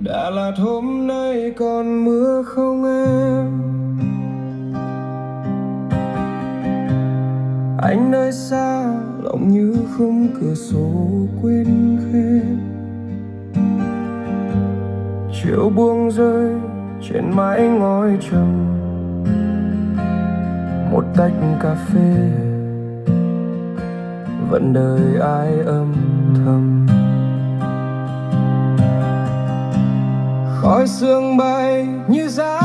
Đà Lạt hôm nay còn mưa không em? Anh nơi xa lòng như khung cửa sổ quên khép. Chiều buông rơi trên mái ngói trầm, một tách cà phê vẫn đợi ai âm thầm. Khói sương bay như giá